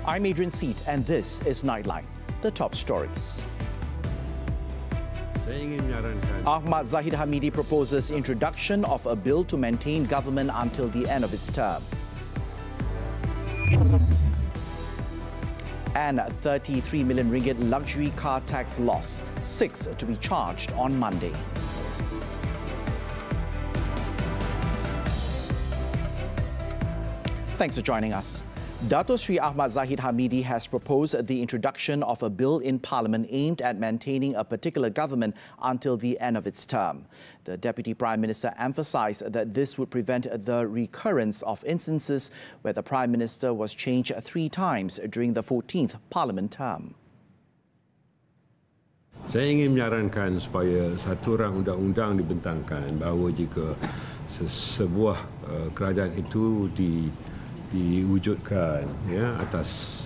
I'm Adrian Seat, and this is Nightline, the top stories. Ahmad Zahid Hamidi proposes introduction of a bill to maintain government until the end of its term. And 33 million ringgit luxury car tax loss, 6 to be charged on Monday. Thanks for joining us. Dato Sri Ahmad Zahid Hamidi has proposed the introduction of a bill in Parliament aimed at maintaining a particular government until the end of its term. The Deputy Prime Minister emphasised that this would prevent the recurrence of instances where the Prime Minister was changed 3 times during the 14th Parliament term. Saya ingin menyarankan supaya satu rang undang-undang dibentangkan bahawa jika sebuah kerajaan itu diwujudkan atas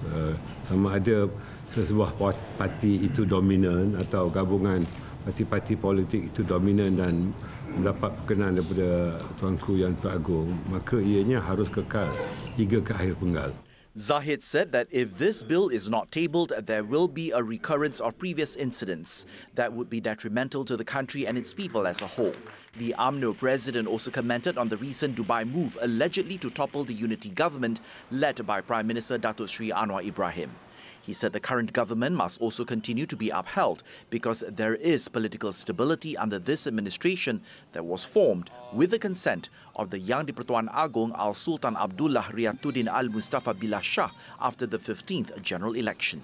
sama ada sebuah parti itu dominan atau gabungan parti-parti politik itu dominan dan mendapat perkenan daripada Tuanku Yang Teragung, maka ianya harus kekal hingga ke akhir penggal. Zahid said that if this bill is not tabled, there will be a recurrence of previous incidents that would be detrimental to the country and its people as a whole. The UMNO president also commented on the recent Dubai move allegedly to topple the unity government led by Prime Minister Datuk Sri Anwar Ibrahim. He said the current government must also continue to be upheld because there is political stability under this administration that was formed with the consent of the Yang di-Pertuan Agong Al-Sultan Abdullah Riyatuddin Al-Mustafa Billah Shah after the 15th general election.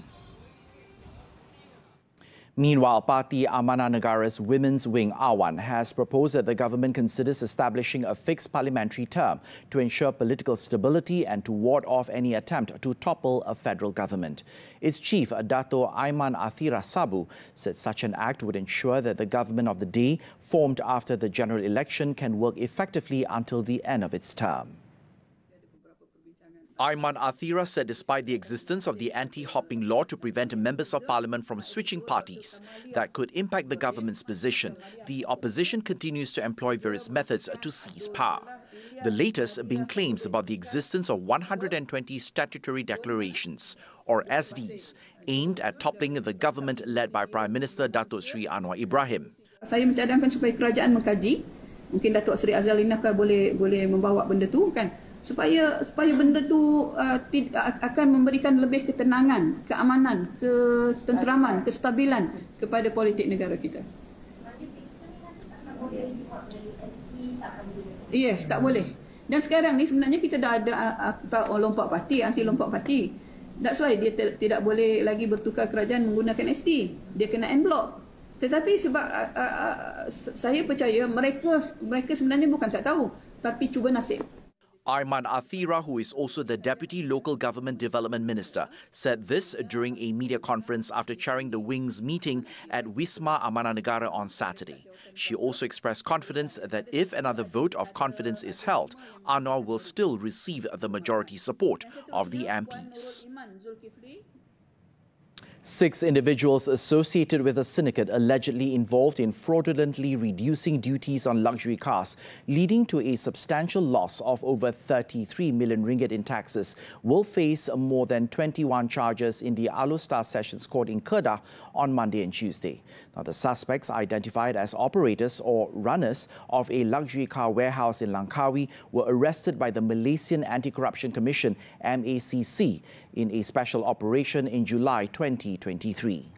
Meanwhile, Parti Amanah Negara's Women's Wing, AWAN, has proposed that the government considers establishing a fixed parliamentary term to ensure political stability and to ward off any attempt to topple a federal government. Its chief, Dato Aiman Athira Sabu, said such an act would ensure that the government of the day, formed after the general election, can work effectively until the end of its term. Aiman Athira said despite the existence of the anti-hopping law to prevent members of parliament from switching parties that could impact the government's position, the opposition continues to employ various methods to seize power. The latest being claims about the existence of 120 statutory declarations, or SDs, aimed at toppling the government led by Prime Minister Datuk Sri Anwar Ibrahim. Saya mencadangkan supaya kerajaan mengkaji, mungkin Datuk Seri Azalina boleh membawa benda tu kan, supaya benda tu akan memberikan lebih ketenangan, keamanan, ketenteraman, kestabilan kepada politik negara kita. Yes, tak boleh. Dan sekarang ni sebenarnya kita dah ada lompat parti, anti lompat parti. That's why dia tidak boleh lagi bertukar kerajaan menggunakan SD. Dia kena en bloc. Tetapi sebab saya percaya mereka sebenarnya bukan tak tahu, tapi cuba nasib. Aiman Athira, who is also the Deputy Local Government Development Minister, said this during a media conference after chairing the Wing's meeting at Wisma Amanah Negara on Saturday. She also expressed confidence that if another vote of confidence is held, Anwar will still receive the majority support of the MPs. 6 individuals associated with a syndicate allegedly involved in fraudulently reducing duties on luxury cars, leading to a substantial loss of over 33 million ringgit in taxes, will face more than 21 charges in the Alustar Sessions Court in Kedah on Monday and Tuesday. Now, the suspects, identified as operators or runners of a luxury car warehouse in Langkawi, were arrested by the Malaysian Anti-Corruption Commission, MACC, in a special operation in July 2023.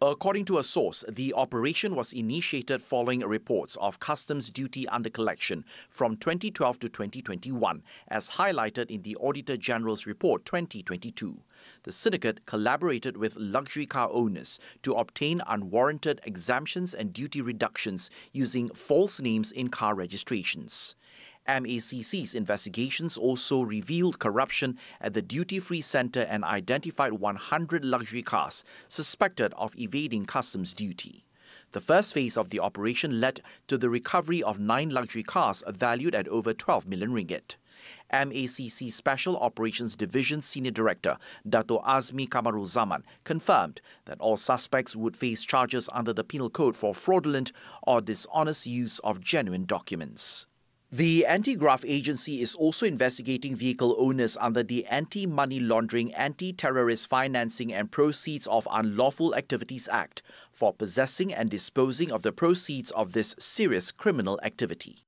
According to a source, the operation was initiated following reports of customs duty under collection from 2012 to 2021, as highlighted in the Auditor General's Report 2022. The syndicate collaborated with luxury car owners to obtain unwarranted exemptions and duty reductions using false names in car registrations. MACC's investigations also revealed corruption at the duty-free centre and identified 100 luxury cars suspected of evading customs duty. The first phase of the operation led to the recovery of 9 luxury cars valued at over 12 million ringgit. MACC Special Operations Division Senior Director Dato Azmi Kamarul Zaman confirmed that all suspects would face charges under the Penal Code for fraudulent or dishonest use of genuine documents. The Anti-Graft Agency is also investigating vehicle owners under the Anti-Money Laundering, Anti-Terrorist Financing and Proceeds of Unlawful Activities Act for possessing and disposing of the proceeds of this serious criminal activity.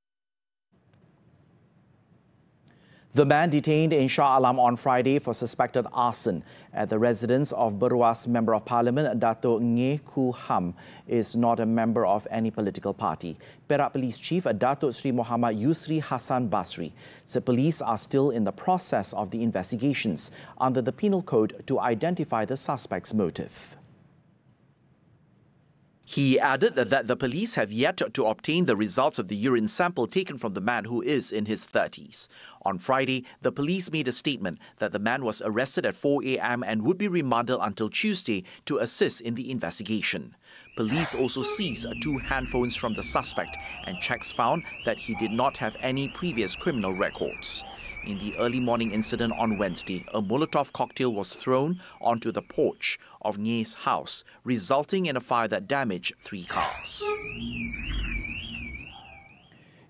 The man detained in Shah Alam on Friday for suspected arson at the residence of Beruas Member of Parliament Dato' Ngeh Koo Ham is not a member of any political party. Perak Police Chief Dato' Sri Muhammad Yusri Hassan Basri said police are still in the process of the investigations under the Penal Code to identify the suspect's motive. He added that the police have yet to obtain the results of the urine sample taken from the man who is in his 30s. On Friday, the police made a statement that the man was arrested at 4 a.m. and would be remanded until Tuesday to assist in the investigation. Police also seized 2 handphones from the suspect and checks found that he did not have any previous criminal records. In the early morning incident on Wednesday, a Molotov cocktail was thrown onto the porch of Ngeh's house, resulting in a fire that damaged 3 cars.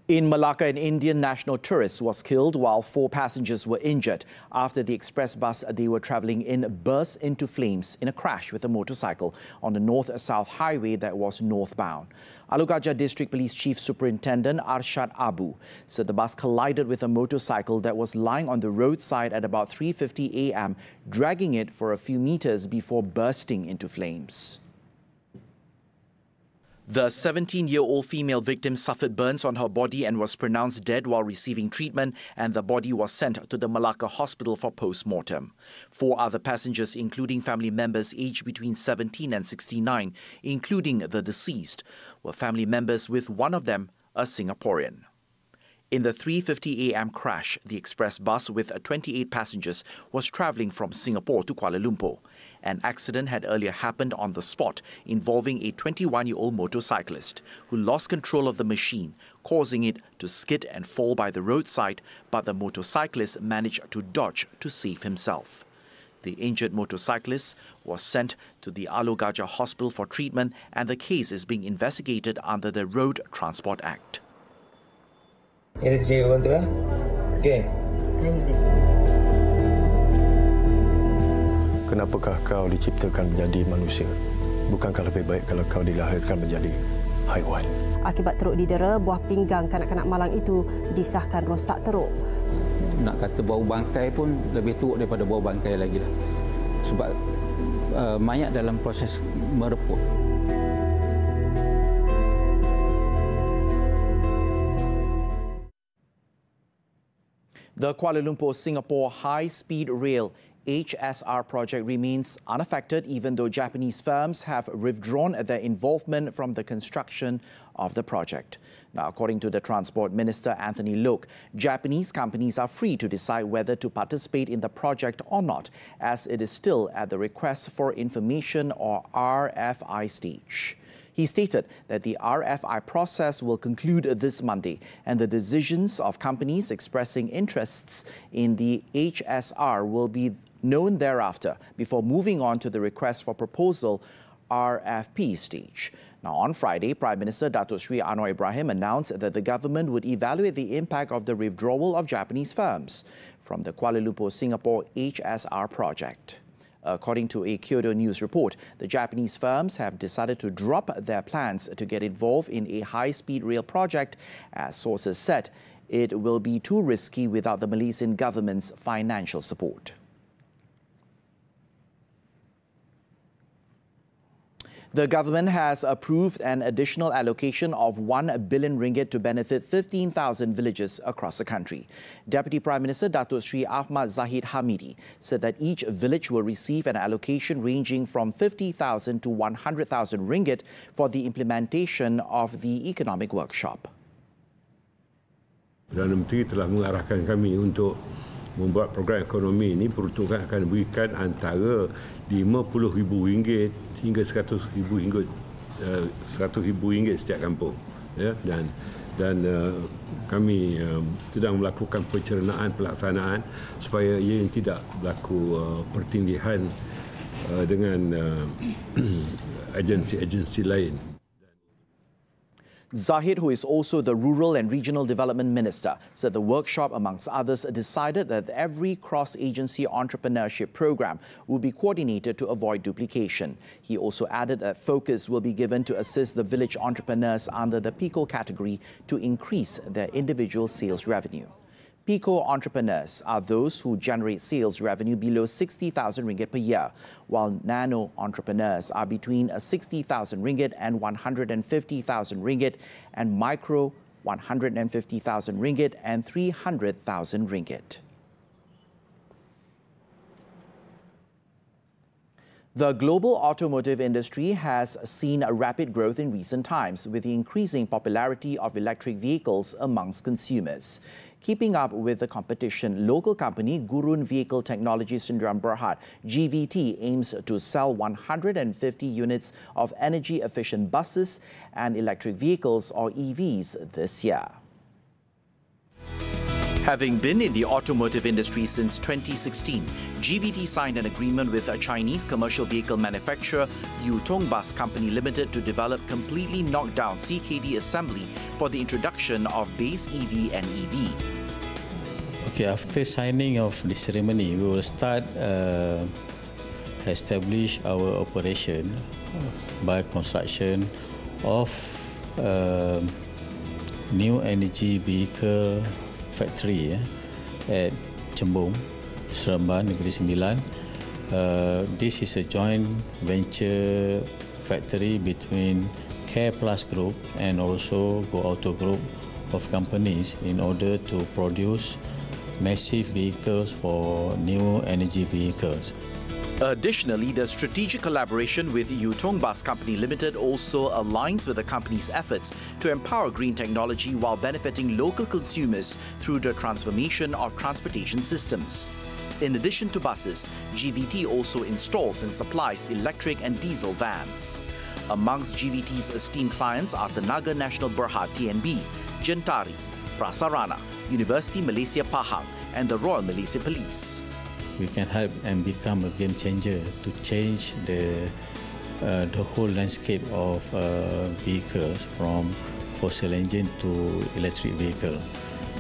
In Malacca, an Indian national tourist was killed while 4 passengers were injured after the express bus they were travelling in burst into flames in a crash with a motorcycle on the north-south highway that was northbound. Alor District Police Chief Superintendent Arshad Abu said the bus collided with a motorcycle that was lying on the roadside at about 3:50 a.m., dragging it for a few meters before bursting into flames. The 17-year-old female victim suffered burns on her body and was pronounced dead while receiving treatment, and the body was sent to the Malacca hospital for post-mortem. 4 other passengers, including family members aged between 17 and 69, including the deceased, were family members, with one of them a Singaporean. In the 3:50 a.m. crash, the express bus with 28 passengers was travelling from Singapore to Kuala Lumpur. An accident had earlier happened on the spot involving a 21-year-old motorcyclist who lost control of the machine, causing it to skid and fall by the roadside, but the motorcyclist managed to dodge to save himself. The injured motorcyclist was sent to the Alor Gajah Hospital for treatment, and the case is being investigated under the Road Transport Act. Ini cik orang tu okey. Kenapakah kau diciptakan menjadi manusia? Bukankah lebih baik kalau kau dilahirkan menjadi haiwan? Akibat teruk didera, buah pinggang kanak-kanak malang itu disahkan rosak teruk. Nak kata bau bangkai pun lebih teruk daripada bau bangkai lagi lah. Sebab mayat dalam proses mereput. The Kuala Lumpur-Singapore High-Speed Rail HSR project remains unaffected, even though Japanese firms have withdrawn their involvement from the construction of the project. Now, according to the Transport Minister Anthony Loke, Japanese companies are free to decide whether to participate in the project or not, as it is still at the Request for Information or RFI stage. He stated that the RFI process will conclude this Monday, and the decisions of companies expressing interests in the HSR will be known thereafter before moving on to the Request for Proposal RFP stage. Now, on Friday, Prime Minister Dato' Sri Anwar Ibrahim announced that the government would evaluate the impact of the withdrawal of Japanese firms from the Kuala Lumpur-Singapore HSR project. According to a Kyodo News report, the Japanese firms have decided to drop their plans to get involved in a high-speed rail project, as sources said it will be too risky without the Malaysian government's financial support. The government has approved an additional allocation of 1 billion ringgit to benefit 15,000 villages across the country. Deputy Prime Minister Dato' Sri Ahmad Zahid Hamidi said that each village will receive an allocation ranging from 50,000 to 100,000 ringgit for the implementation of the economic workshop. Perdana Menteri telah mengarahkan kami untuk membuat program ekonomi ini, peruntukan akan berikan antara RM50,000 hingga RM100,000 setiap kampung, ya, dan kami sedang melakukan pencernaan pelaksanaan supaya ia tidak berlaku pertindihan dengan agensi-agensi lain. Zahid, who is also the Rural and Regional Development Minister, said the workshop, amongst others, decided that every cross-agency entrepreneurship program will be coordinated to avoid duplication. He also added that focus will be given to assist the village entrepreneurs under the PICO category to increase their individual sales revenue. PICO entrepreneurs are those who generate sales revenue below 60,000 ringgit per year, while nano entrepreneurs are between 60,000 ringgit and 150,000 ringgit, and micro 150,000 ringgit and 300,000 ringgit. The global automotive industry has seen a rapid growth in recent times, with the increasing popularity of electric vehicles amongst consumers. Keeping up with the competition, local company Gurun Vehicle Technology Sdn Bhd GVT aims to sell 150 units of energy-efficient buses and electric vehicles, or EVs, this year. Having been in the automotive industry since 2016, GVT signed an agreement with a Chinese commercial vehicle manufacturer, Yutong Bus Company Limited, to develop completely knocked-down CKD assembly for the introduction of base EV and EV. Okay, after signing of the ceremony, we will start establish our operation by construction of new energy vehicle factory at Chembong, Seremban, Negeri Sembilan. This is a joint venture factory between Care Plus Group and also Go Auto Group of companies in order to produce massive vehicles for new energy vehicles. Additionally, the strategic collaboration with Yutong Bus Company Limited also aligns with the company's efforts to empower green technology while benefiting local consumers through the transformation of transportation systems. In addition to buses, GVT also installs and supplies electric and diesel vans. Amongst GVT's esteemed clients are Tenaga Nasional Berhad TNB, Gentari, Prasarana, University Malaysia Pahang, and the Royal Malaysia Police. We can help and become a game changer to change the whole landscape of vehicles from fossil engine to electric vehicle.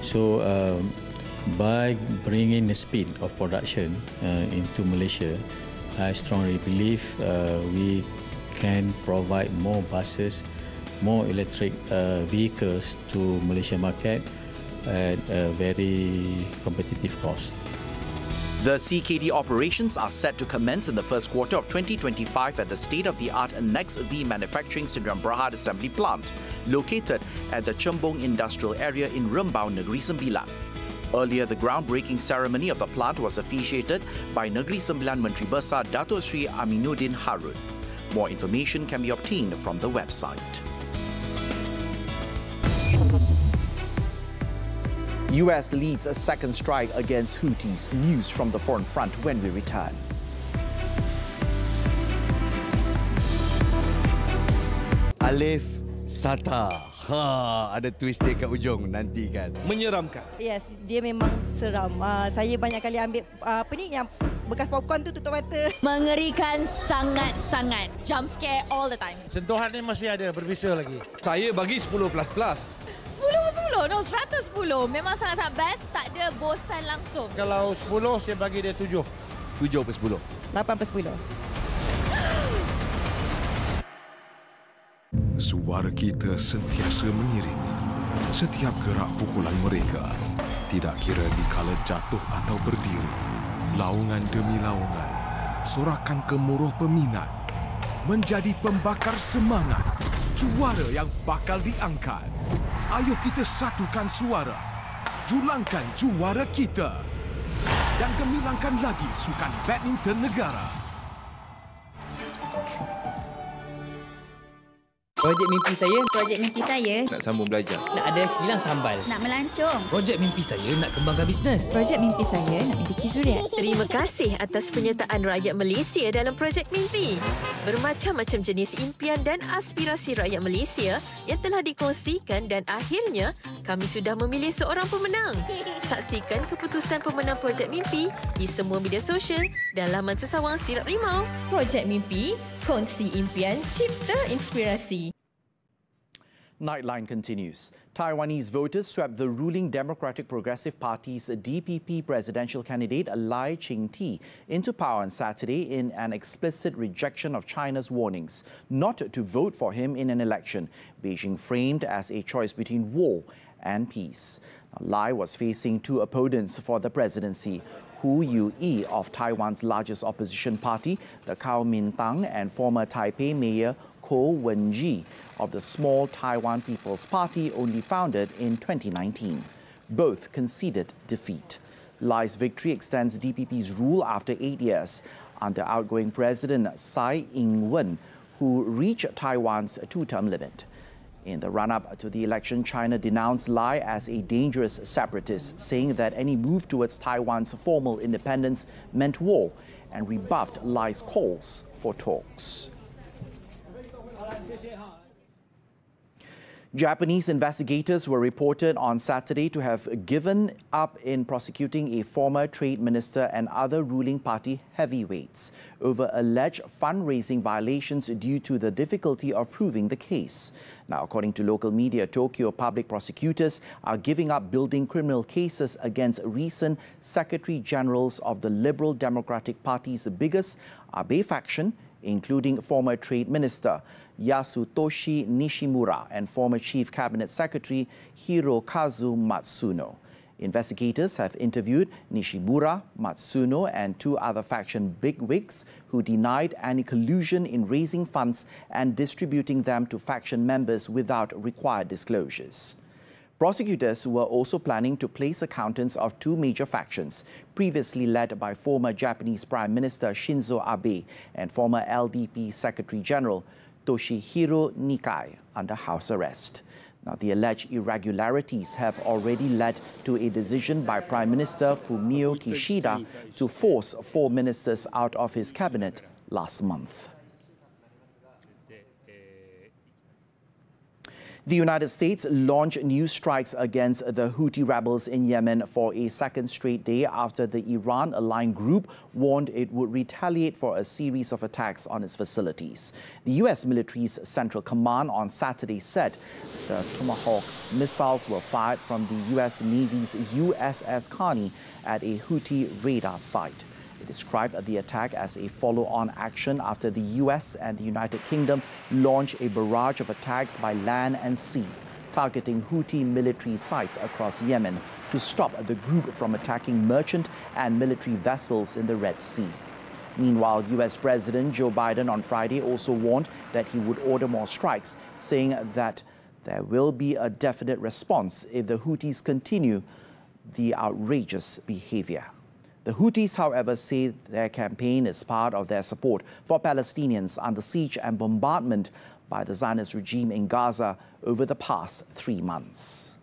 So by bringing the speed of production into Malaysia, I strongly believe we can provide more buses, more electric vehicles to Malaysia market at a very competitive cost. The CKD operations are set to commence in the first quarter of 2025 at the state-of-the-art Next V Manufacturing Sdn Bhd Assembly Plant, located at the Chembong Industrial Area in Rembau, Negeri Sembilan. Earlier, the groundbreaking ceremony of the plant was officiated by Negeri Sembilan Menteri Besar Dato Sri Aminuddin Harun. More information can be obtained from the website. US leads a second strike against Houthis. News from the foreign front when we return. Alif Sata. Ada twist dia kat ujung nanti kan. Menyeramkan. Yes, dia memang seram. Saya banyak kali ambil yang bekas popcorn tu tutup mata. Mengerikan sangat-sangat. Jump scare all the time. Sentuhan ni masih ada, berbisa lagi. Saya bagi 10++. 10, no, 110. Memang sangat-sangat best, tak ada bosan langsung. Kalau 10, saya bagi dia 7. 7/10. 8/10. Suara kita sentiasa mengiring setiap gerak pukulan mereka. Tidak kira di kala jatuh atau berdiri. Laungan demi laungan, sorakan gemuruh peminat. Menjadi pembakar semangat. Juara yang bakal diangkat. Ayo kita satukan suara. Julangkan juara kita. Dan gemilangkan lagi sukan badminton negara. Projek mimpi saya. Projek mimpi saya. Nak sambung belajar. Nak ada kilang sambal. Nak melancong. Projek mimpi saya nak kembangkan bisnes. Projek mimpi saya nak miliki suria. Terima kasih atas penyertaan rakyat Malaysia dalam projek mimpi. Bermacam-macam jenis impian dan aspirasi rakyat Malaysia yang telah dikongsikan dan akhirnya kami sudah memilih seorang pemenang. Saksikan keputusan pemenang projek mimpi di semua media sosial dan laman sesawang Sirap Rimau. Projek mimpi, kongsi impian, cipta inspirasi. Nightline continues. Taiwanese voters swept the ruling Democratic Progressive Party's DPP presidential candidate Lai Ching-te into power on Saturday in an explicit rejection of China's warnings not to vote for him in an election Beijing framed as a choice between war and peace. Lai was facing two opponents for the presidency, Hu Yu-yi of Taiwan's largest opposition party, the Kuomintang, and former Taipei Mayor Ko Wen-ji of the small Taiwan People's Party, only founded in 2019. Both conceded defeat. Lai's victory extends DPP's rule after 8 years under outgoing President Tsai Ing-wen, who reached Taiwan's two-term limit. In the run-up to the election, China denounced Lai as a dangerous separatist, saying that any move towards Taiwan's formal independence meant war, and rebuffed Lai's calls for talks. Japanese investigators were reported on Saturday to have given up in prosecuting a former trade minister and other ruling party heavyweights over alleged fundraising violations due to the difficulty of proving the case. Now, according to local media, Tokyo public prosecutors are giving up building criminal cases against recent Secretary Generals of the Liberal Democratic Party's biggest Abe faction, including former Trade Minister Yasutoshi Nishimura and former Chief Cabinet Secretary Hirokazu Matsuno. Investigators have interviewed Nishimura, Matsuno and two other faction bigwigs who denied any collusion in raising funds and distributing them to faction members without required disclosures. Prosecutors were also planning to place accountants of two major factions, previously led by former Japanese Prime Minister Shinzo Abe and former LDP Secretary General Toshihiro Nikai, under house arrest. Now, the alleged irregularities have already led to a decision by Prime Minister Fumio Kishida to force 4 ministers out of his cabinet last month. The United States launched new strikes against the Houthi rebels in Yemen for a second straight day after the Iran-aligned group warned it would retaliate for a series of attacks on its facilities. The U.S. military's Central Command on Saturday said the Tomahawk missiles were fired from the U.S. Navy's USS Carney at a Houthi radar site. It described the attack as a follow-on action after the US and the United Kingdom launched a barrage of attacks by land and sea, targeting Houthi military sites across Yemen to stop the group from attacking merchant and military vessels in the Red Sea. Meanwhile, US President Joe Biden on Friday also warned that he would order more strikes, saying that there will be a definite response if the Houthis continue the outrageous behavior. The Houthis, however, say their campaign is part of their support for Palestinians under siege and bombardment by the Zionist regime in Gaza over the past 3 months.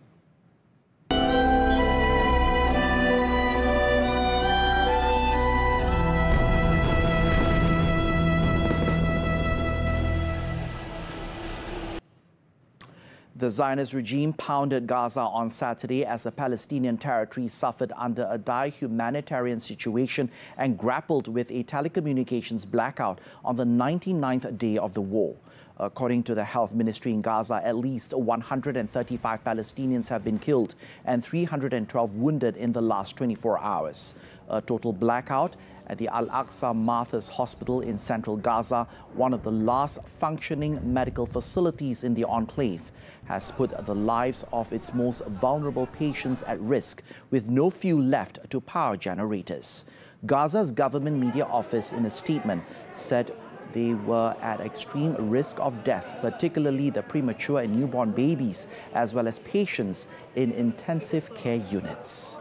The Zionist regime pounded Gaza on Saturday as the Palestinian territory suffered under a dire humanitarian situation and grappled with a telecommunications blackout on the 99th day of the war. According to the health ministry in Gaza, at least 135 Palestinians have been killed and 312 wounded in the last 24 hours. A total blackout at the Al-Aqsa Martyrs Hospital in central Gaza, one of the last functioning medical facilities in the enclave, has put the lives of its most vulnerable patients at risk, with no fuel left to power generators. Gaza's government media office, in a statement, said they were at extreme risk of death, particularly the premature and newborn babies, as well as patients in intensive care units.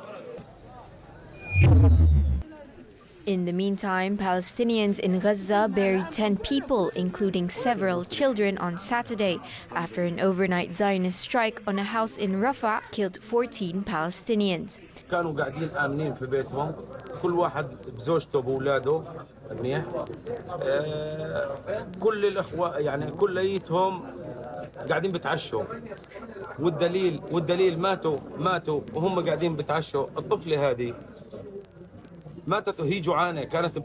In the meantime, Palestinians in Gaza buried 10 people, including several children, on Saturday after an overnight Zionist strike on a house in Rafah killed 14 Palestinians. كانوا قاعدين آمنين في بيتهم، كل واحد بزوجته بأولاده منيح. كل الأخوة يعني كليتهم قاعدين بتعشوا، والدليل ماتوا وهم قاعدين بتعشوا. الطفلة هذه ماتت وهي جوعانة، كانت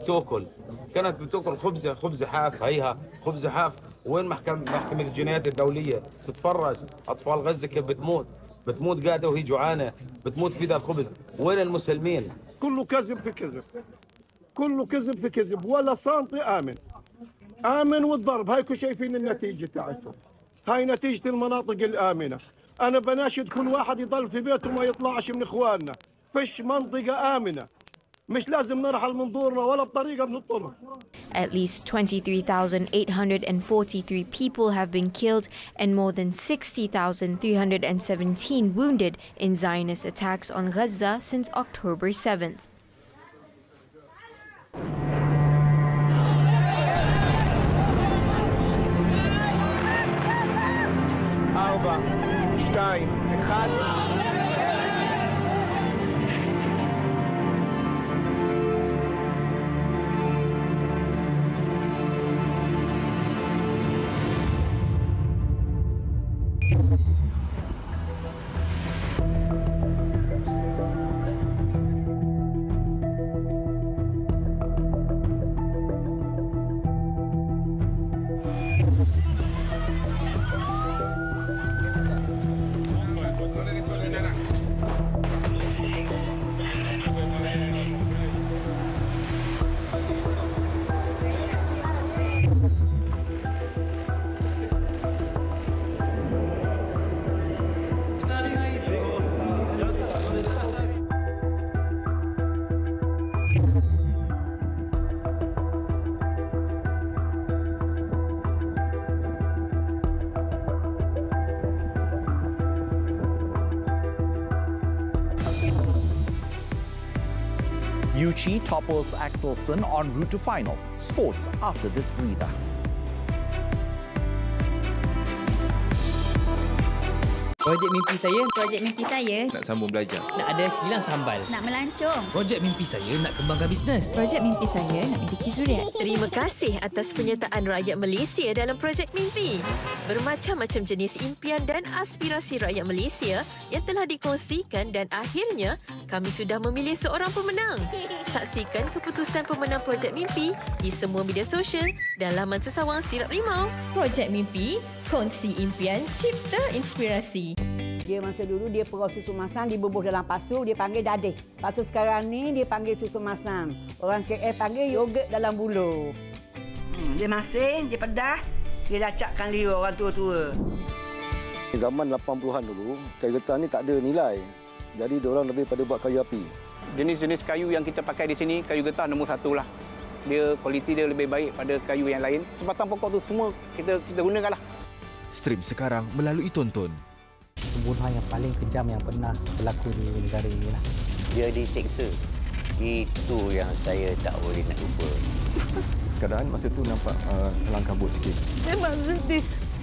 بتاكل خبزة حاف، هيها خبزة حاف وين محكمة الجنايات الدولية تتفرج أطفال غزة كيف بتموت قاعدة وهي جوعانة، بتموت في ذا الخبز. وين المسلمين؟ كله كذب في كذب، كله كذب في كذب، ولا سنتي آمن والضرب. هايكم شايفين النتيجة تاعتهم، هاي نتيجة المناطق الآمنة. أنا بناشد كل واحد يضل في بيته وما يطلعش من إخواننا، فيش منطقة آمنة، مش لازم نرحل من دورنا ولا بطريقة بنطلع. At least 23,843 people have been killed and more than 60,317 wounded in Zionist attacks on Gaza since October 7th. Yuchi topples Axelsen en route to final. Sports after this breather. Projek mimpi saya. Projek mimpi saya. Nak sambung belajar. Nak ada kilang sambal. Nak melancong. Projek mimpi saya nak kembangkan bisnes. Projek mimpi saya nak miliki surat. Terima kasih atas penyertaan rakyat Malaysia dalam projek mimpi. Bermacam-macam jenis impian dan aspirasi rakyat Malaysia yang telah dikongsikan dan akhirnya kami sudah memilih seorang pemenang. Saksikan keputusan pemenang projek mimpi di semua media sosial dan laman sesawang Sirap Rimau. Projek mimpi, kongsi impian, cipta inspirasi. Dia masa dulu dia perah susu masam dibubuh dalam pasu, dia panggil dadih. Lepas tu sekarang ni dia panggil susu masam. Orang KL panggil yogurt dalam buluh. Dia masin, dia pedas, dia lacakkan liur orang tua-tua. Zaman 80-an dulu, kayu getah ni tak ada nilai. Jadi diorang lebih pada buat kayu api. Jenis-jenis kayu yang kita pakai di sini, kayu getah nombor 1 lah. Dia kualiti dia lebih baik pada kayu yang lain. Sebatang pokok tu semua kita gunakanlah. Stream sekarang melalui Tonton. Pembunuhan yang paling kejam yang pernah berlaku di negara ini lah. Dia diseksa. Itu yang saya tak boleh nak lupa. Keadaan masa tu nampak kelang kabut sikit. Memang sedih.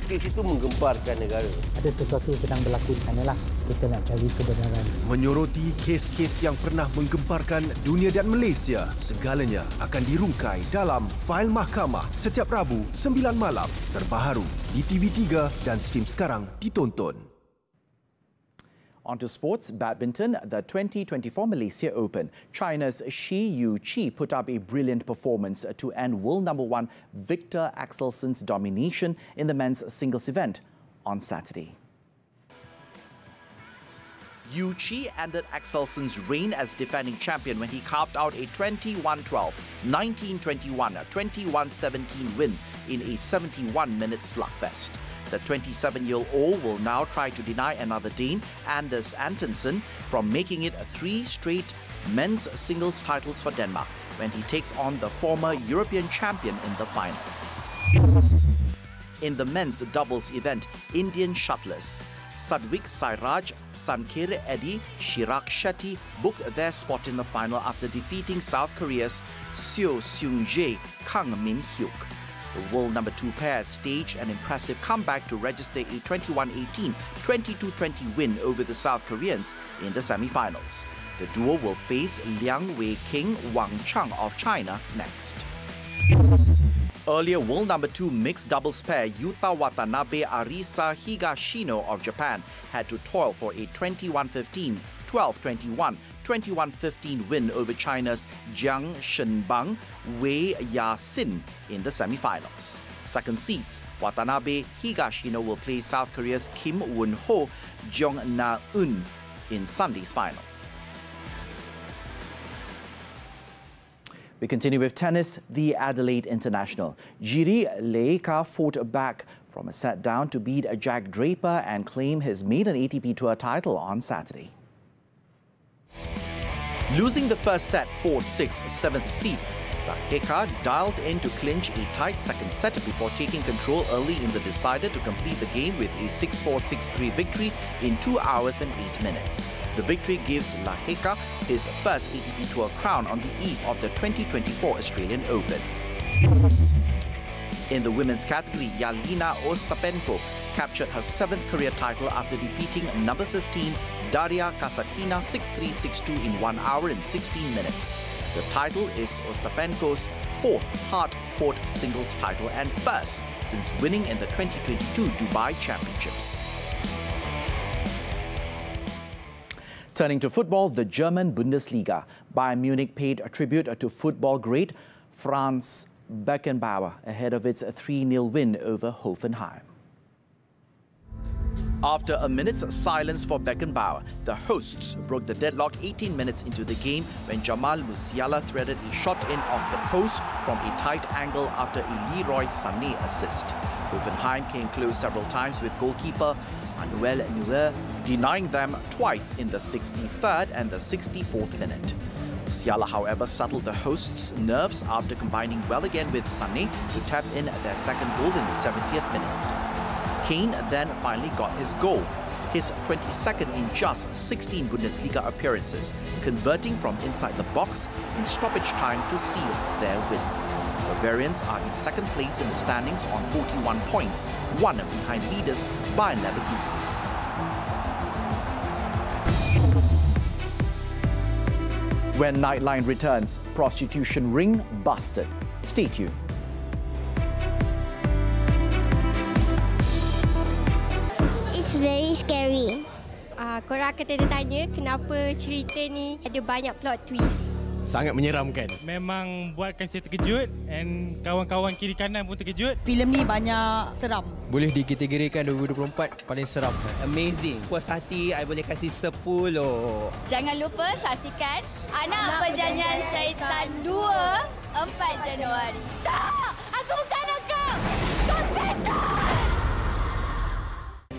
Kes itu menggemparkan negara. Ada sesuatu yang sedang berlaku di sanalah. Kita nak cari kebenaran. Menyoroti kes-kes yang pernah menggemparkan dunia dan Malaysia, segalanya akan dirungkai dalam Fail Mahkamah setiap Rabu 9 malam. Terbaharu di TV3 dan stream sekarang ditonton. On to sports, badminton, the 2024 Malaysia Open. China's Shi Yuqi put up a brilliant performance to end world number 1 Victor Axelsen's domination in the men's singles event on Saturday. Yuqi ended Axelsen's reign as defending champion when he carved out a 21-12, 19-21, 21-17 win in a 71-minute slugfest. The 27-year-old will now try to deny another Dane, Anders Antonsen, from making it 3 straight men's singles titles for Denmark when he takes on the former European champion in the final. In the men's doubles event, Indian shuttlers Sadwik Sairaj, Sankir Eddy, Chirag Shetty booked their spot in the final after defeating South Korea's Seo Seung-jae, Kang Min-hyuk. The world number 2 pair staged an impressive comeback to register a 21-18, 22-20 win over the South Koreans in the semi-finals. The duo will face Liang Wei-king, Wang Chang of China next. Earlier, world number 2 mixed doubles pair Yuta Watanabe Arisa Higashino of Japan had to toil for a 21-15, 12-21, 21-15 win over China's Jiang Shenbang, Wei Yaxin in the semi-finals. Second seeds, Watanabe Higashino will play South Korea's Kim Won-ho Jeong Na-eun in Sunday's final. We continue with tennis. The Adelaide International. Jiri Leeka fought back from a set down to beat Jack Draper and claim his maiden ATP Tour title on Saturday. Losing the first set 4-6, 7th seed, Leeka dialed in to clinch a tight second set before taking control early in the decider to complete the game with a 6-4, 6-3 victory in 2 hours and 8 minutes. The victory gives Leeka his first ATP Tour crown on the eve of the 2024 Australian Open. In the women's category, Yelena Ostapenko captured her 7th career title after defeating number 15 Daria Kasatkina 6-3, 6-2 in 1 hour and 16 minutes. The title is Ostapenko's 4th hard-court singles title and first since winning in the 2022 Dubai Championships. Turning to football, the German Bundesliga. Bayern Munich paid a tribute to football great Franz Beckenbauer ahead of its 3-0 win over Hoffenheim. After a minute's silence for Beckenbauer, the hosts broke the deadlock 18 minutes into the game when Jamal Musiala threaded a shot in off the post from a tight angle after a Leroy Sané assist. Hoffenheim came close several times with goalkeeper Manuel Neuer denying them twice in the 63rd and the 64th minute. Musiala, however, settled the hosts' nerves after combining well again with Sané to tap in their second goal in the 70th minute. Kane then finally got his goal, his 22nd in just 16 Bundesliga appearances, converting from inside the box in stoppage time to seal their win. Bavarians are in second place in the standings on 41 points, one behind leaders Bayer Leverkusen. When Nightline returns, prostitution ring busted. Stay tuned. It's very scary. Korang kata dia tanya kenapa cerita ni ada banyak plot twist. Sangat menyeramkan. Memang buatkan saya terkejut and kawan-kawan kiri kanan pun terkejut. Filem ni banyak seram. Boleh dikategorikan 2024 paling seram. Amazing. Puas hati, I boleh kasih 10. Jangan lupa saksikan Anak Perjanjian Syaitan 2, 4 Januari. Tak! Aku bukan kau! Kau setan!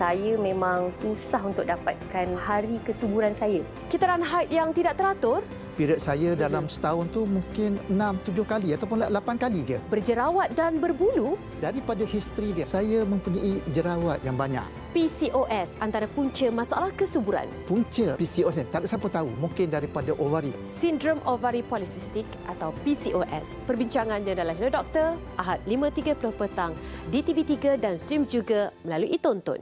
Saya memang susah untuk dapatkan hari kesuburan saya. Kitaran haid yang tidak teratur. Period saya dalam setahun tu mungkin 6-7 kali ataupun 8 kali je. Berjerawat dan berbulu. Daripada history dia, saya mempunyai jerawat yang banyak. PCOS antara punca masalah kesuburan. Punca PCOS tak ada siapa tahu. Mungkin daripada ovari. Sindrom ovari polisistik atau PCOS. Perbincangannya dalam Hello Doktor, Ahad 5.30 petang di TV3 dan stream juga melalui Tonton.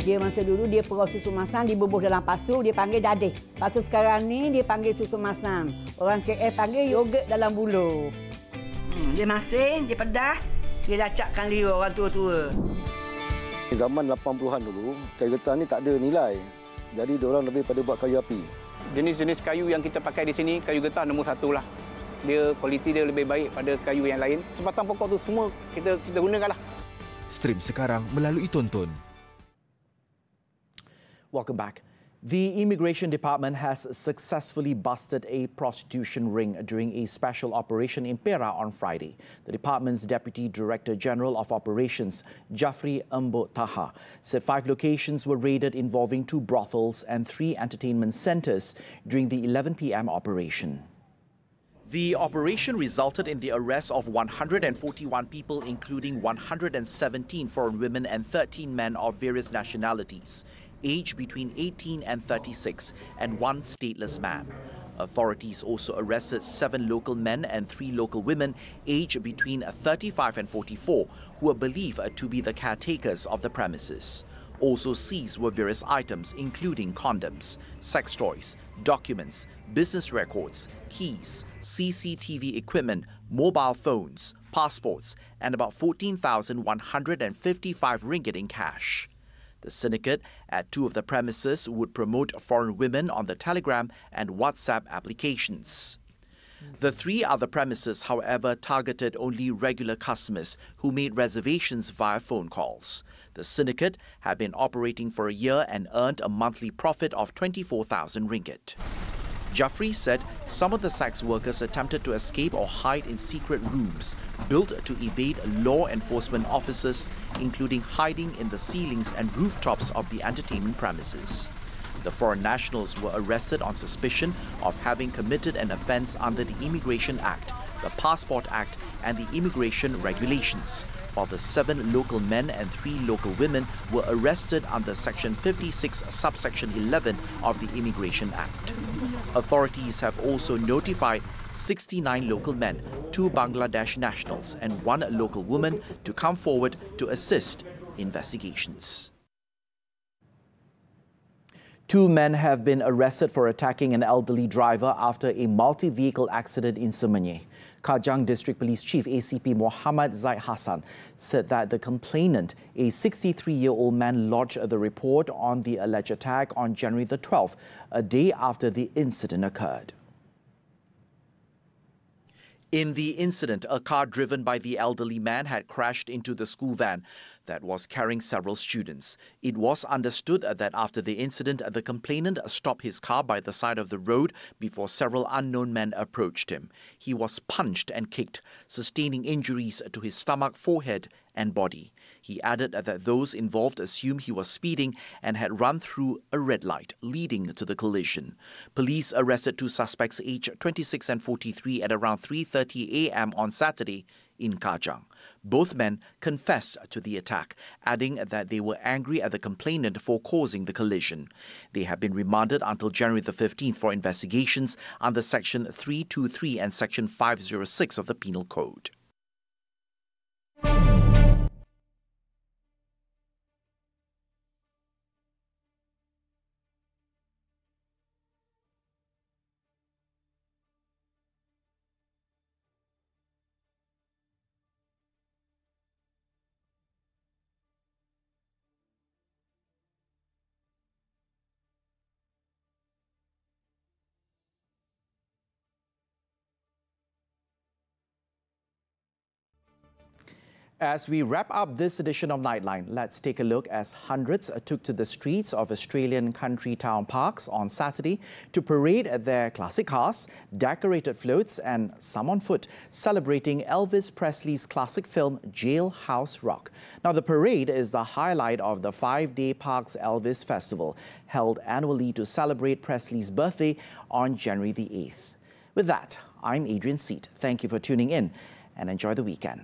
Dia masa dulu dia perah susu masam dibubuh dalam pasu, dia panggil dadeh. Lepas tu sekarang ni dia panggil susu masam. Orang KL panggil yogurt dalam buluh. Dia masin, dia pedas, dia lacakkan liur orang tua-tua. Zaman 80-an dulu, kayu getah ni tak ada nilai. Jadi diorang lebih pada buat kayu api. Jenis-jenis kayu yang kita pakai di sini, kayu getah nombor 1 lah. Dia kualiti dia lebih baik pada kayu yang lain. Sebatang pokok tu semua kita gunakanlah. Stream sekarang melalui Tonton. Welcome back. The Immigration Department has successfully busted a prostitution ring during a special operation in Perak on Friday. The department's Deputy Director General of Operations, Jafri Embo Taha, said 5 locations were raided involving 2 brothels and 3 entertainment centres during the 11 p.m. operation. The operation resulted in the arrest of 141 people, including 117 foreign women and 13 men of various nationalities, aged between 18 and 36, and 1 stateless man. Authorities also arrested 7 local men and 3 local women, aged between 35 and 44, who were believed to be the caretakers of the premises. Also seized were various items, including condoms, sex toys, documents, business records, keys, CCTV equipment, mobile phones, passports, and about 14,155 ringgit in cash. The syndicate at 2 of the premises would promote foreign women on the Telegram and WhatsApp applications. The 3 other premises, however, targeted only regular customers who made reservations via phone calls. The syndicate had been operating for a year and earned a monthly profit of 24,000 ringgit. Jaffrey said some of the sex workers attempted to escape or hide in secret rooms built to evade law enforcement officers, including hiding in the ceilings and rooftops of the entertainment premises. The foreign nationals were arrested on suspicion of having committed an offence under the Immigration Act, the Passport Act and the Immigration Regulations, while the 7 local men and 3 local women were arrested under Section 56, subsection 11 of the Immigration Act. Authorities have also notified 69 local men, 2 Bangladesh nationals and 1 local woman to come forward to assist investigations. 2 men have been arrested for attacking an elderly driver after a multi-vehicle accident in Semenyih. Kajang District Police Chief ACP Muhammad Zahid Hassan said that the complainant, a 63-year-old man, lodged the report on the alleged attack on January the 12th, a day after the incident occurred. In the incident, a car driven by the elderly man had crashed into the school van that was carrying several students. It was understood that after the incident, the complainant stopped his car by the side of the road before several unknown men approached him. He was punched and kicked, sustaining injuries to his stomach, forehead and body. He added that those involved assumed he was speeding and had run through a red light, leading to the collision. Police arrested 2 suspects aged 26 and 43 at around 3:30 a.m. on Saturday in Kajang. Both men confessed to the attack, adding that they were angry at the complainant for causing the collision. They have been remanded until January the 15th for investigations under Section 323 and Section 506 of the Penal Code. As we wrap up this edition of Nightline, let's take a look as hundreds took to the streets of Australian country town parks on Saturday to parade their classic cars, decorated floats and some on foot, celebrating Elvis Presley's classic film Jailhouse Rock. Now, the parade is the highlight of the 5-day Parks Elvis Festival, held annually to celebrate Presley's birthday on January the 8th. With that, I'm Adrian Seat. Thank you for tuning in and enjoy the weekend.